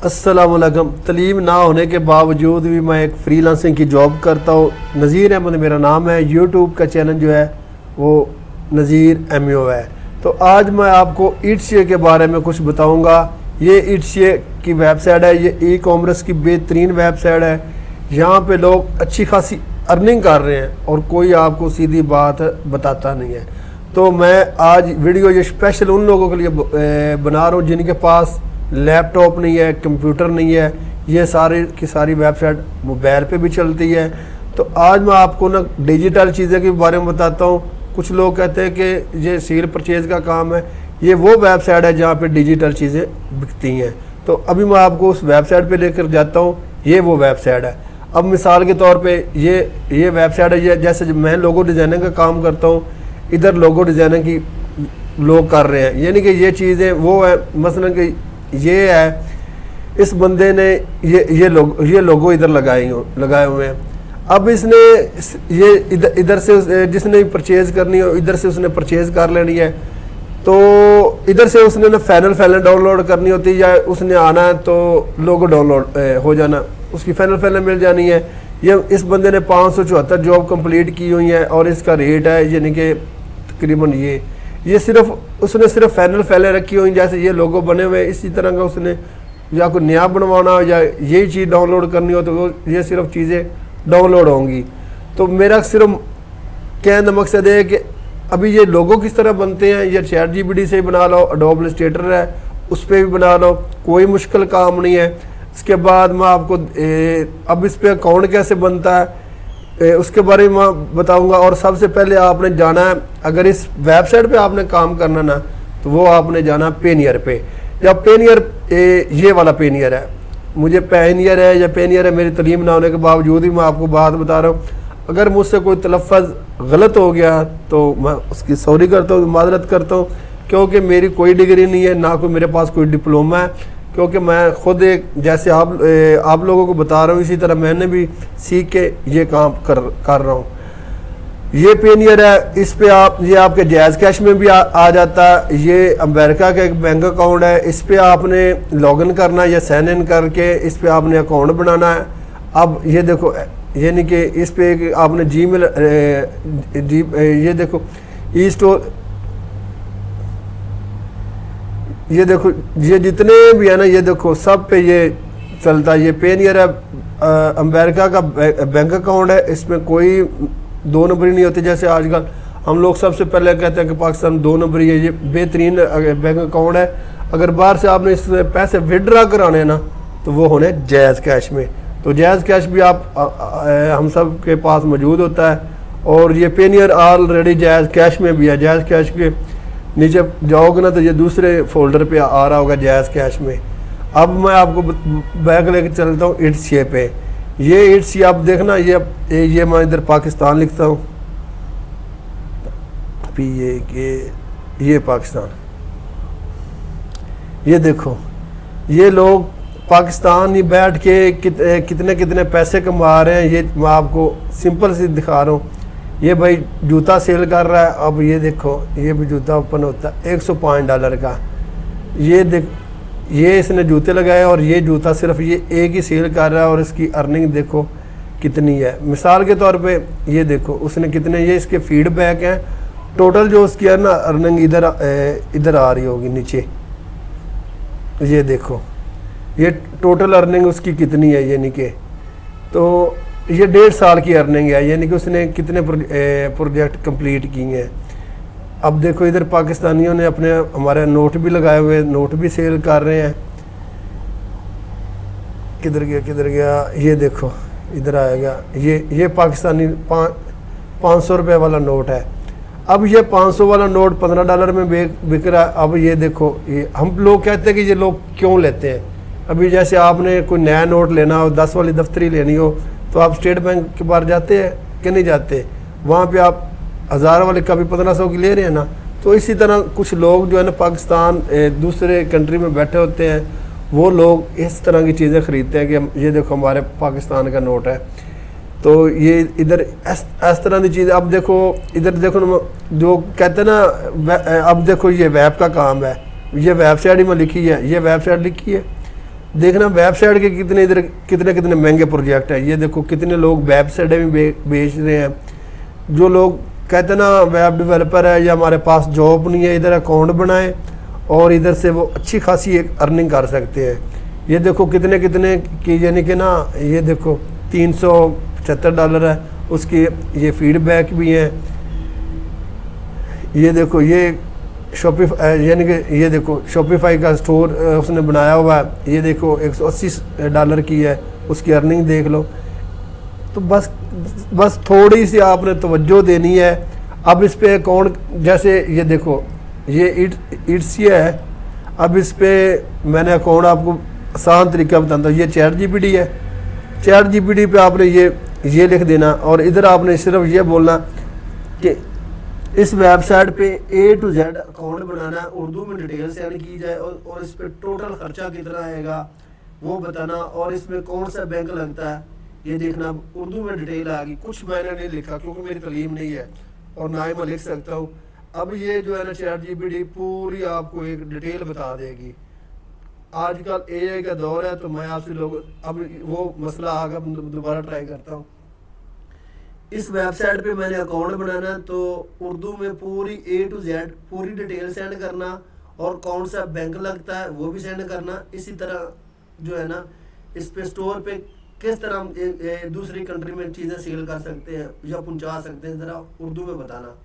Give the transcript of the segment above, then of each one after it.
अस्सलामुअलैकुम। तलीम ना होने के बावजूद भी मैं एक फ्रीलांसिंग की जॉब करता हूँ। नज़ीर अहमद मेरा नाम है। यूट्यूब का चैनल जो है वो नज़ीर MO है। तो आज मैं आपको ईटशे के बारे में कुछ बताऊँगा। ये ईटशे की वेबसाइट है, ये ई-कॉमर्स की बेहतरीन वेबसाइट है। यहाँ पे लोग अच्छी खासी अर्निंग कर रहे हैं और कोई आपको सीधी बात बताता नहीं है। तो मैं आज वीडियो ये स्पेशल उन लोगों के लिए बना रहा हूँ जिनके पास लैपटॉप नहीं है, कंप्यूटर नहीं है। ये सारी की सारी वेबसाइट मोबाइल पे भी चलती है। तो आज मैं आपको ना डिजिटल चीज़ें के बारे में बताता हूँ। कुछ लोग कहते हैं कि ये सेल परचेज़ का काम है। ये वो वेबसाइट है जहाँ पे डिजिटल चीज़ें बिकती हैं। तो अभी मैं आपको उस वेबसाइट पे लेकर जाता हूँ। ये वो वेबसाइट है। अब मिसाल के तौर पे ये वेबसाइट है। ये जैसे मैं लोगो डिज़ाइनिंग का काम करता हूँ, इधर लोगो डिज़ाइनिंग की लोग कर रहे हैं। यानी कि ये चीज़ें वो है, मसलन कि ये है, इस बंदे ने ये लोगो इधर लगाए हुए हैं। अब इसने ये इधर से जिसने परचेज़ करनी हो, इधर से उसने परचेज़ कर लेनी है। तो इधर से उसने ना फाइनल डाउनलोड करनी होती है, या उसने आना है तो लोगो डाउनलोड हो जाना, उसकी फाइनल मिल जानी है। ये इस बंदे ने 574 जॉब कंप्लीट की हुई है और इसका रेट है यानी कि तकरीबन ये सिर्फ उसने सिर्फ फाइनल रखी हुई। जैसे ये लोगो बने हुए, इसी तरह का उसने या कोई नया बनवाना हो या यही चीज़ डाउनलोड करनी हो तो वो ये सिर्फ चीज़ें डाउनलोड होंगी। तो मेरा सिर्फ कहने का मकसद है कि अभी ये लोगो किस तरह बनते हैं, ये ChatGPT से ही बना लो, एडोब इलस्ट्रेटर है उस पर भी बना लो, कोई मुश्किल काम नहीं है। इसके बाद मैं आपको अब इस पर अकाउंट कैसे बनता है उसके बारे में मैं बताऊंगा। और सबसे पहले आपने जाना है, अगर इस वेबसाइट पे आपने काम करना ना, तो वो आपने जाना पेनियर पे। या पेनियर ये वाला पेनियर है, मुझे पेनियर है या पेनियर है, मेरी तलीम ना होने के बावजूद भी मैं आपको बात बता रहा हूँ। अगर मुझसे कोई तलफ़्फ़ुज़ गलत हो गया तो मैं उसकी सॉरी करता हूँ, माजरत करता हूँ, क्योंकि मेरी कोई डिग्री नहीं है, ना कोई मेरे पास कोई डिप्लोमा है। क्योंकि मैं ख़ुद एक जैसे आप लोगों को बता रहा हूँ, इसी तरह मैंने भी सीख के ये काम कर रहा हूँ। ये पेनियर है, इस पे ये आपके जायज़ कैश में भी आ जाता है। ये अमेरिका का एक बैंक अकाउंट है, इस पे आपने लॉगिन करना है या साइन इन करके इस पे आपने अकाउंट बनाना है। अब ये देखो, यानी कि इस पे आपने जीमेल ये देखो ई स्टोर, ये देखो ये जितने भी है ना, ये देखो सब पे ये चलता है। ये पेनियर है, अमेरिका का बैंक अकाउंट है, इसमें कोई दो नंबरी नहीं होती। जैसे आजकल हम लोग सबसे पहले कहते हैं कि पाकिस्तान दो नंबरी है। ये बेहतरीन बैंक अकाउंट है। अगर बाहर से आपने इससे पैसे विड्रा कराने ना, तो वो होने जायज़ कैश में। तो जायज़ कैश भी हम सब के पास मौजूद होता है। और ये पेनियर ऑलरेडी जायज़ कैश में भी है। जायज़ कैश के नीचे जाओगे ना तो ये दूसरे फोल्डर पे आ रहा होगा जायज़ कैश में। अब मैं आपको बैग लेके चलता हूँ ईटशे पे। ये ईटशे आप देखना, ये मैं इधर पाकिस्तान लिखता हूँ, ये पाकिस्तान। ये देखो, ये लोग पाकिस्तान ही बैठ के कितने पैसे कमा रहे हैं। ये मैं आपको सिंपल सी दिखा रहा हूँ। ये भाई जूता सेल कर रहा है। अब ये देखो, ये भी जूता ओपन होता है $105 का। ये इसने जूते लगाए और ये जूता सिर्फ ये एक ही सेल कर रहा है और इसकी अर्निंग देखो कितनी है। मिसाल के तौर पे ये देखो उसने कितने, ये इसके फीडबैक हैं। टोटल जो उसकी है ना अर्निंग इधर आ रही होगी नीचे। ये देखो ये टोटल अर्निंग उसकी कितनी है, यानी कि तो ये 1.5 साल की अर्निंग है, यानी कि उसने कितने प्रोजेक्ट कंप्लीट किए हैं। अब देखो इधर पाकिस्तानियों ने अपने हमारे नोट भी लगाए हुए, नोट भी सेल कर रहे हैं। किधर गया, ये देखो इधर आएगा। ये पाकिस्तानी 500 रुपये वाला नोट है। अब ये 500 वाला नोट $15 में बिक रहा है। अब ये देखो, ये हम लोग कहते हैं कि ये लोग क्यों लेते हैं। अभी जैसे आपने कोई नया नोट लेना हो, 10 वाली दफ्तरी लेनी हो, तो आप स्टेट बैंक के बाहर जाते हैं कि नहीं जाते। वहाँ पे आप 1000 वाले का भी 1500 की ले रहे हैं ना। तो इसी तरह कुछ लोग जो है ना पाकिस्तान दूसरे कंट्री में बैठे होते हैं, वो लोग इस तरह की चीज़ें ख़रीदते हैं कि ये देखो हमारे पाकिस्तान का नोट है। तो ये इधर इस तरह की चीज़। अब देखो इधर देखो जो कहते हैं ना, अब देखो ये वेब का काम है, ये वेबसाइट ही में लिखी है, ये वेबसाइट लिखी है। देखना वेबसाइट के कितने इधर कितने कितने महंगे प्रोजेक्ट है। ये देखो कितने लोग वेबसाइटें भी बेच रहे हैं। जो लोग कहते हैं ना वेब डेवलपर है या हमारे पास जॉब नहीं है, इधर अकाउंट बनाएं और इधर से वो अच्छी खासी एक अर्निंग कर सकते हैं। ये देखो कितने कितने की, यानी कि ना ये देखो $375 है उसकी, ये फीडबैक भी हैं। ये देखो ये शॉपिफाई, यानी कि ये देखो शॉपिफाई का स्टोर उसने बनाया हुआ है। ये देखो $180 की है, उसकी अर्निंग देख लो। तो बस थोड़ी सी आपने तवज्जो देनी है। अब इस पे अकाउंट, जैसे ये देखो ये इट्सिया है, अब इस पे मैंने अकाउंट आपको आसान तरीका बताता हूँ। ये चैट जीपीटी है, चैट जीपीटी पे आपने ये लिख देना और इधर आपने सिर्फ ये बोलना कि इस वेबसाइट पे A to Z अकाउंट बनाना है, उर्दू में डिटेल सेंड की जाए और इस पे टोटल खर्चा कितना आएगा वो बताना, और इसमें कौन सा बैंक लगता है ये देखना। उर्दू में डिटेल आ गई, कुछ मैंने नहीं लिखा क्योंकि मेरी तालीम नहीं है और ना ही मैं लिख सकता हूँ। अब ये जो है ना चैट जीपीटी पूरी आपको एक डिटेल बता देगी। आजकल AI का दौर है, तो मैं आपसे लोग अब वो मसला आगा दोबारा ट्राई करता हूँ। इस वेबसाइट पे मैंने अकाउंट बनाना, तो उर्दू में पूरी A to Z पूरी डिटेल सेंड करना और कौन सा बैंक लगता है वो भी सेंड करना। इसी तरह जो है ना इस पे स्टोर पे किस तरह हम दूसरी कंट्री में चीज़ें सेल कर सकते हैं या पहुंचा सकते हैं, ज़रा उर्दू में बताना।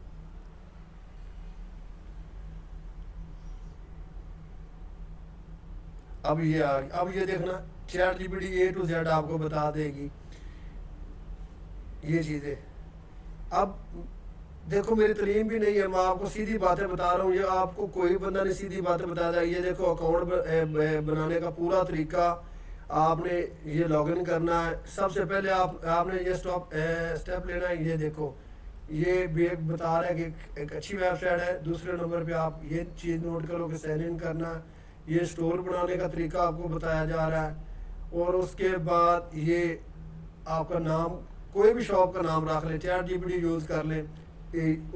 अब ये आ गई, अब ये देखना chat GPT A to Z आपको बता देगी ये चीज़ें। अब देखो मेरी तालीम भी नहीं है, मैं आपको सीधी बातें बता रहा हूँ, ये आपको कोई बंदा नहीं सीधी बातें बता रहा है। ये देखो अकाउंट बनाने का पूरा तरीका, आपने ये लॉगिन करना है। सबसे पहले आपने ये स्टेप लेना है। ये देखो ये भी एक बता रहा है कि एक अच्छी वेबसाइट है। दूसरे नंबर पे आप ये चीज़ नोट करो कि साइन इन करना है। ये स्टोर बनाने का तरीका आपको बताया जा रहा है और उसके बाद ये आपका नाम, कोई भी शॉप का नाम रख ले, चैट जीपीटी यूज़ कर ले,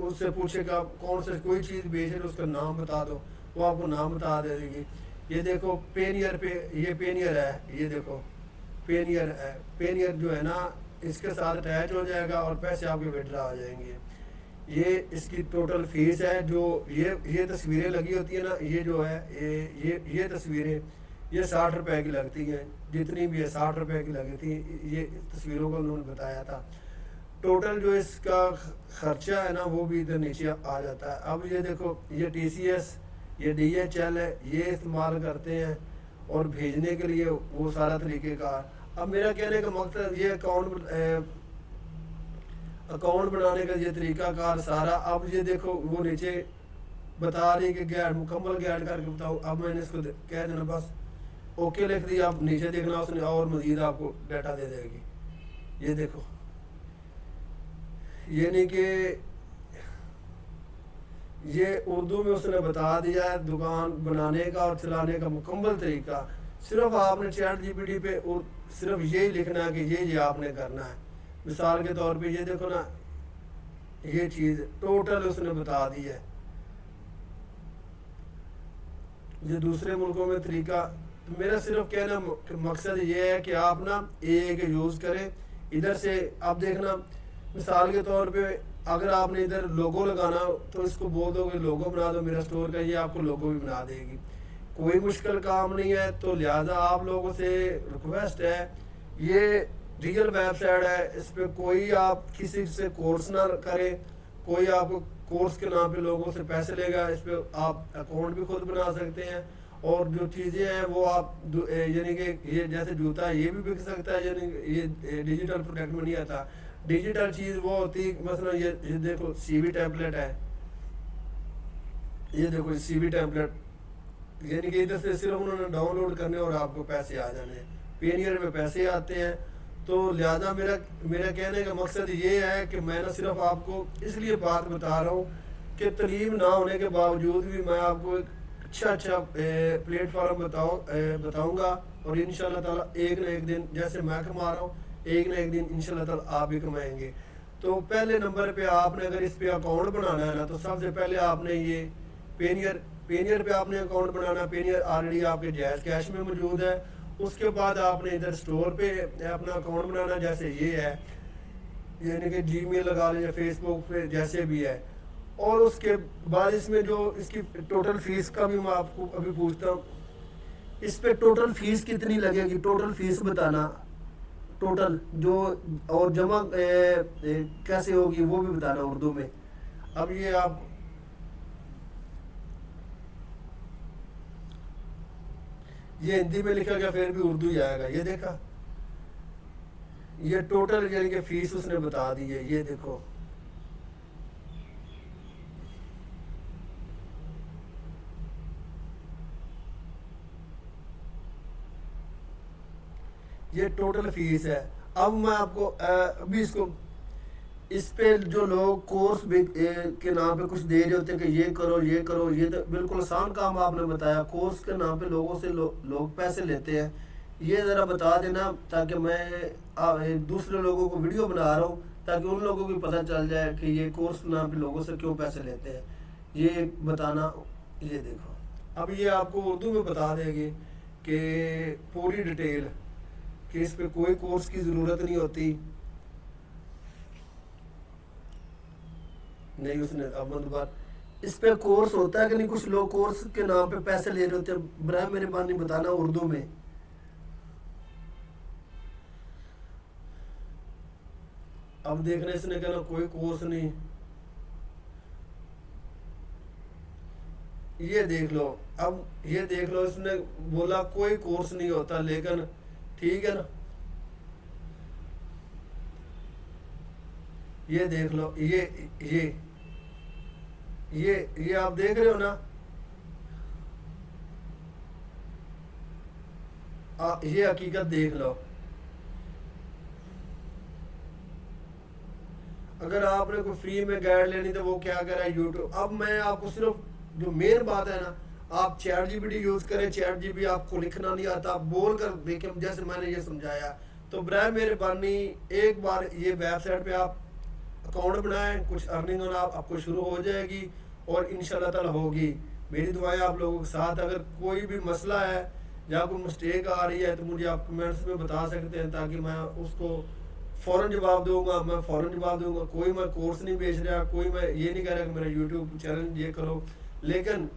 उससे पूछेगा कौन से कोई चीज़ बेच रहे उसका नाम बता दो, वो आपको नाम बता देगी। ये देखो पेनियर पे, ये पेनियर है, ये देखो पेनियर है। पेनियर जो है ना इसके साथ अटैच हो जाएगा और पैसे आपके विड्रॉ आ जाएंगे। ये इसकी टोटल फीस है। जो ये तस्वीरें लगी होती है ना, ये जो है ये तस्वीरें ये 60 रुपए की लगती हैं, जितनी भी है 60 रुपए की लगी थी। ये तस्वीरों को उन्होंने बताया था। टोटल जो इसका खर्चा है ना वो भी इधर नीचे आ जाता है। अब ये देखो ये TCS, ये DHL है, ये इस्तेमाल करते हैं और भेजने के लिए वो सारा तरीके का। अब मेरा कहने का मकसद ये अकाउंट बनाने का ये तरीका कार सारा। अब ये देखो वो नीचे बता रही कि गाइड, मुकम्मल गाइड करके बताओ। अब मैंने इसको कह देना बस ओके लिख दिया। आप नीचे देखना उसने और मजीद आपको डाटा दे देगी। ये देखो ये नहीं कि ये उर्दू में उसने बता दिया है दुकान बनाने का और चलाने का मुकम्मल तरीका। सिर्फ आपने चैट जीपीटी पे और सिर्फ यही लिखना है कि ये आपने करना है। मिसाल के तौर पे ये देखो ना ये चीज़ टोटल उसने बता दी है। ये दूसरे मुल्कों में तरीका, तो मेरा सिर्फ कहना मकसद ये है कि आप ना AI के यूज़ करें। इधर से आप देखना मिसाल के तौर पे अगर आपने इधर लोगो लगाना तो इसको बोल दो कि लोगो बना दो मेरा स्टोर का, ये आपको लोगो भी बना देगी। कोई मुश्किल काम नहीं है। तो लिहाजा आप लोगों से रिक्वेस्ट है, ये रियल वेबसाइट है, इस पर कोई आप किसी से कोर्स ना करें, कोई आपको कोर्स के नाम पे लोगों से पैसे लेगा। इस पर आप अकाउंट भी खुद बना सकते हैं और जो चीज़ें हैं वो आप यानी कि ये जैसे जूता है ये भी बिक सकता है, यानी ये डिजिटल प्रोडक्ट में नहीं आता। डिजिटल चीज़ वो होती मसलन ये देखो CV टेम्पलेट है, ये देखो CV टेम्पलेट, यानी कि इधर से सिर्फ उन्होंने डाउनलोड करने और आपको पैसे आ जाने। पेनियर में पैसे आते हैं। तो लिहाजा मेरा कहने का मकसद ये है कि मैं ना सिर्फ आपको इसलिए बात बता रहा हूँ कि तालीम ना होने के बावजूद भी मैं आपको एक अच्छा प्लेटफॉर्म बताऊँगा और इंशाल्लाह ताला एक ना एक दिन जैसे मैं कमा रहा हूँ, एक ना एक दिन इंशाल्लाह ताला आप भी कमाएंगे। तो पहले नंबर पे आपने अगर इस पे अकाउंट बनाना है ना, तो सबसे पहले आपने ये पेनियर पे आपने अकाउंट बनाना। पेनियर ऑलरेडी आपके जायज़ कैश में मौजूद है उसके बाद आपने इधर स्टोर पे अपना अकाउंट बनाना, जैसे ये है, यानी कि जीमेल लगा लें या फेसबुक पे जैसे भी है। और उसके बाद इसमें जो इसकी टोटल फीस का भी मैं आपको अभी पूछता हूँ, इस पे टोटल फीस कितनी लगेगी, टोटल फीस बताना, टोटल जो, और जमा कैसे होगी वो भी बताना उर्दू में। अब ये आप, ये हिंदी में लिखा गया फिर भी उर्दू ही आएगा, ये देखा, ये टोटल यानी कि फीस उसने बता दी है, ये देखो। ये टोटल फीस है। अब मैं आपको अभी इसको, इस पे जो लोग कोर्स के नाम पे कुछ दे रहे होते हैं कि ये करो ये करो, ये तो बिल्कुल आसान काम आपने बताया। कोर्स के नाम पे लोगों से लोग पैसे लेते हैं, ये ज़रा बता देना ताकि मैं दूसरे लोगों को वीडियो बना रहा हूँ ताकि उन लोगों को भी पता चल जाए कि ये कोर्स के नाम पे लोगों से क्यों पैसे लेते हैं, ये बताना। ये देखो, अब ये आपको उर्दू में बता देंगे कि पूरी डिटेल, कि इस पे कोई कोर्स की ज़रूरत नहीं होती। नहीं उसने अब दोबारा, इस पे कोर्स होता है कि नहीं, कुछ लोग कोर्स के नाम पे पैसे ले रहे होते हैं, बराए मेहरबानी बताना उर्दू में। अब देखना, इसने कहना कोई कोर्स नहीं, ये देख लो, अब ये देख लो, इसने बोला कोई कोर्स नहीं होता, लेकिन ठीक है ना, ये देख लो, ये आप देख रहे हो ना, ये हकीकत देख लो। अगर आपने कोई फ्री में गाइड लेनी तो वो क्या करा है यूट्यूब। अब मैं आपको सिर्फ जो मेन बात है ना, आप चैट जीपीटी यूज करें। चैट जीपीटी आपको लिखना नहीं आता, आप बोल कर देखें जैसे मैंने ये समझाया। तो बराए मेहरबानी एक बार ये वेबसाइट पे आप अकाउंट बनाएं, कुछ अर्निंग होना आपको शुरू हो जाएगी और इंशाल्लाह ताला होगी। मेरी दुआएं आप लोगों के साथ। अगर कोई भी मसला है या कोई मिस्टेक आ रही है तो मुझे आप कमेंट्स में बता सकते हैं, ताकि मैं उसको फ़ौरन जवाब दूंगा, मैं फ़ौरन जवाब दूंगा। कोई मैं कोर्स नहीं बेच रहा, कोई मैं ये नहीं कह रहा कि मेरा यूट्यूब चैनल ये करो, लेकिन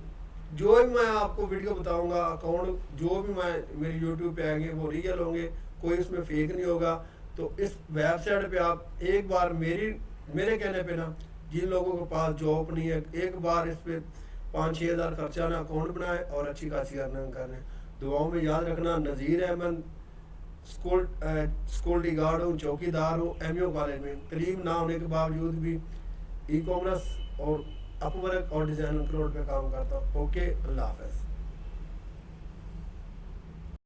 जो भी मैं आपको वीडियो बताऊंगा, अकाउंट जो भी मैं मेरे यूट्यूब पे आएंगे वो रियल होंगे, कोई उसमें फेक नहीं होगा। तो इस वेबसाइट पे आप एक बार मेरे कहने पे ना, जिन लोगों के पास जॉब नहीं है, एक बार इस पे 5-6 हज़ार खर्चा ना अकाउंट बनाए और अच्छी खासी अर्निंग करें। दुआओं में याद रखना। नज़ीर अहमद सिक्योरिटी गार्ड हूँ, चौकीदार हूँ एमयू कॉलेज में। करीब ना होने के बावजूद भी ई कॉमर्स और अपवर्क और डिज़ाइन क्रोड पे काम करता हूँ। ओके, अल्लाह हाफ़िज़।